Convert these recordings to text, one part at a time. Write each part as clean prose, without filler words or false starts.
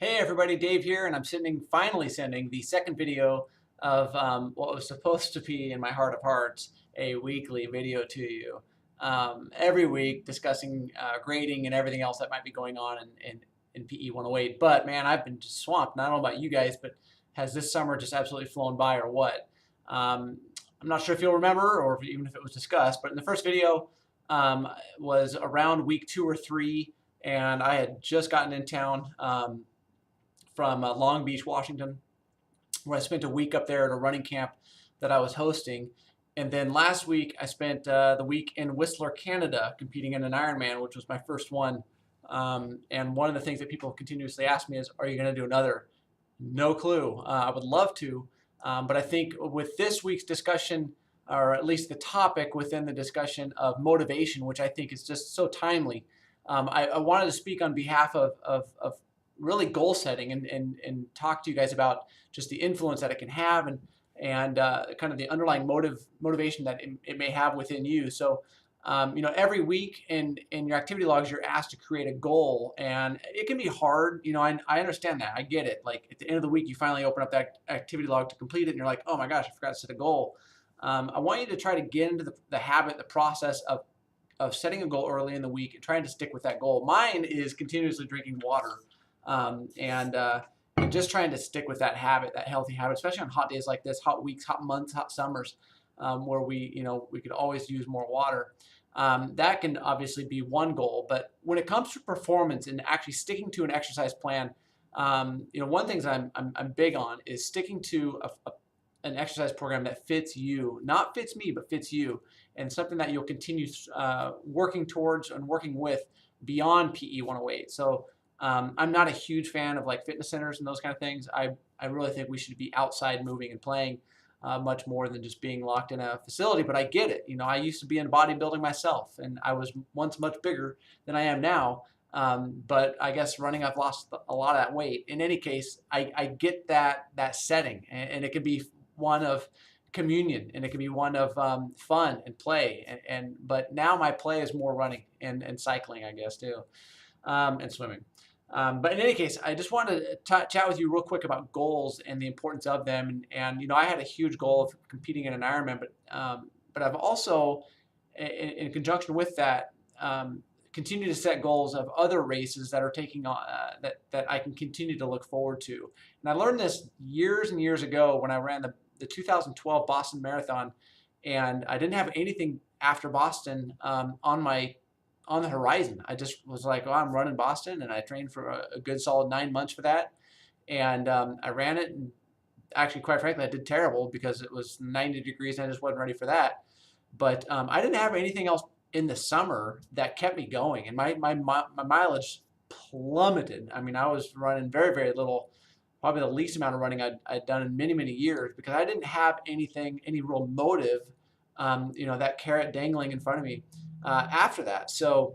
Hey everybody, Dave here, and I'm finally sending the second video of what was supposed to be, in my heart of hearts, a weekly video to you. Every week discussing grading and everything else that might be going on in PE 108. But man, I've been just swamped. And I don't know about you guys, but has this summer just absolutely flown by or what? Um, I'm not sure if you'll remember or even if it was discussed, but in the first video was around week 2 or 3, and I had just gotten in town. From Long Beach, Washington, where I spent a week up there at a running camp that I was hosting. And then last week, I spent the week in Whistler, Canada, competing in an Ironman, which was my first one. And one of the things that people continuously ask me is, are you going to do another? No clue. I would love to. But I think with this week's discussion, or at least the topic within the discussion of motivation, which I think is just so timely, I wanted to speak on behalf of really goal setting and talk to you guys about just the influence that it can have and kind of the underlying motivation that it may have within you. So, every week in your activity logs, you're asked to create a goal, and it can be hard. I understand that. I get it. Like at the end of the week, you finally open up that activity log to complete it, and you're like, oh my gosh, I forgot to set a goal. I want you to try to get into the habit, the process of setting a goal early in the week and trying to stick with that goal. Mine is continuously drinking water and just trying to stick with that habit, that healthy habit, especially on hot days like this, hot weeks, hot months, hot summers, where we could always use more water. That can obviously be one goal, but when it comes to performance and actually sticking to an exercise plan, one of the things I'm big on is sticking to an exercise program that fits you, not fits me, but fits you, and something that you'll continue working towards and working with beyond PE 108. So I'm not a huge fan of like fitness centers and those kind of things. I really think we should be outside moving and playing much more than just being locked in a facility. But I get it. I used to be in bodybuilding myself, and I was once much bigger than I am now. But I guess running, I've lost a lot of that weight. In any case, I get that setting, and it can be one of communion, and it can be one of fun and play. But now my play is more running and cycling, I guess, too, and swimming. But in any case, I just wanted to chat with you real quick about goals and the importance of them. And I had a huge goal of competing in an Ironman, but I've also, in conjunction with that, continue to set goals of other races that are taking on that I can continue to look forward to. And I learned this years and years ago when I ran the 2012 Boston Marathon, and I didn't have anything after Boston on the horizon. I just was like, oh, I'm running Boston, and I trained for a good solid 9 months for that. And I ran it, and actually, quite frankly, I did terrible because it was 90 degrees and I just wasn't ready for that. But I didn't have anything else in the summer that kept me going, and my mileage plummeted. I mean, I was running very, very little, probably the least amount of running I'd done in many, many years, because I didn't have any real motive, that carrot dangling in front of me after that. So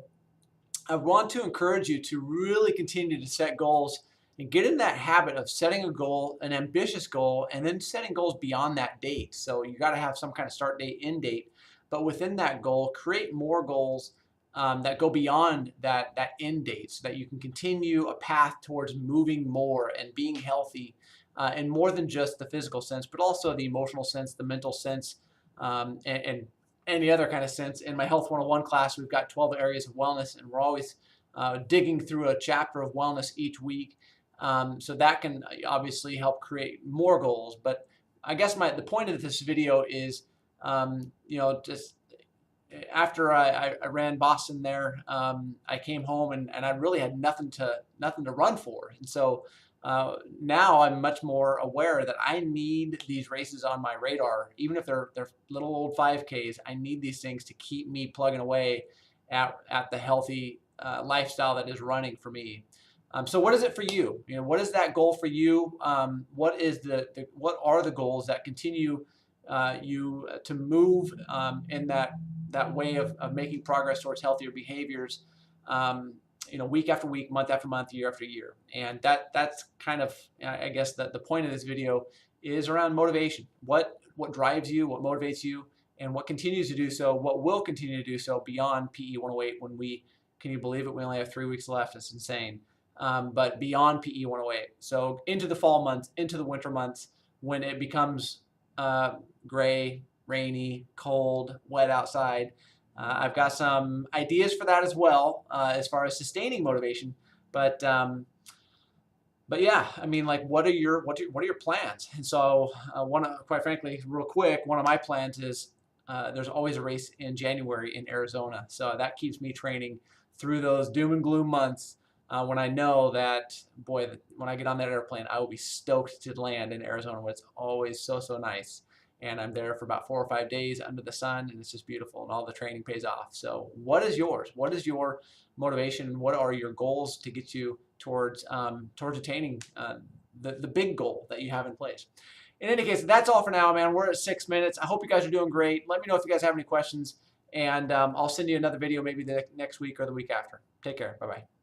I want to encourage you to really continue to set goals and get in that habit of setting a goal, an ambitious goal, and then setting goals beyond that date. So you got to have some kind of start date, end date, but within that goal, create more goals that go beyond that end date, so that you can continue a path towards moving more and being healthy, in more than just the physical sense, but also the emotional sense, the mental sense, and any other kind of sense. In my Health 101 class, we've got 12 areas of wellness, and we're always digging through a chapter of wellness each week. So that can obviously help create more goals. But I guess the point of this video is, just after I ran Boston there, I came home and I really had nothing to run for. And so now I'm much more aware that I need these races on my radar, even if they're little old 5Ks. I need these things to keep me plugging away at the healthy lifestyle that is running for me. So what is it for you? What is that goal for you? What are the goals that continue you to move in that way of making progress towards healthier behaviors? Week after week, month after month, year after year. And that's kind of, I guess, the point of this video is around motivation. What drives you, what motivates you, and what continues to do so, what will continue to do so beyond PE 108 when can you believe it, we only have 3 weeks left. It's insane. but beyond PE 108. So into the fall months, into the winter months, when it becomes gray, rainy, cold, wet outside. I've got some ideas for that as well, as far as sustaining motivation. But yeah, I mean, like, what are your plans? And so, quite frankly, real quick, one of my plans is there's always a race in January in Arizona, so that keeps me training through those doom and gloom months. When I know that, boy, when I get on that airplane, I will be stoked to land in Arizona, where it's always so nice. And I'm there for about 4 or 5 days under the sun, and it's just beautiful, and all the training pays off. So what is yours? What is your motivation? What are your goals to get you towards attaining the big goal that you have in place? In any case, that's all for now, man. We're at 6 minutes. I hope you guys are doing great. Let me know if you guys have any questions, and I'll send you another video maybe the next week or the week after. Take care. Bye-bye.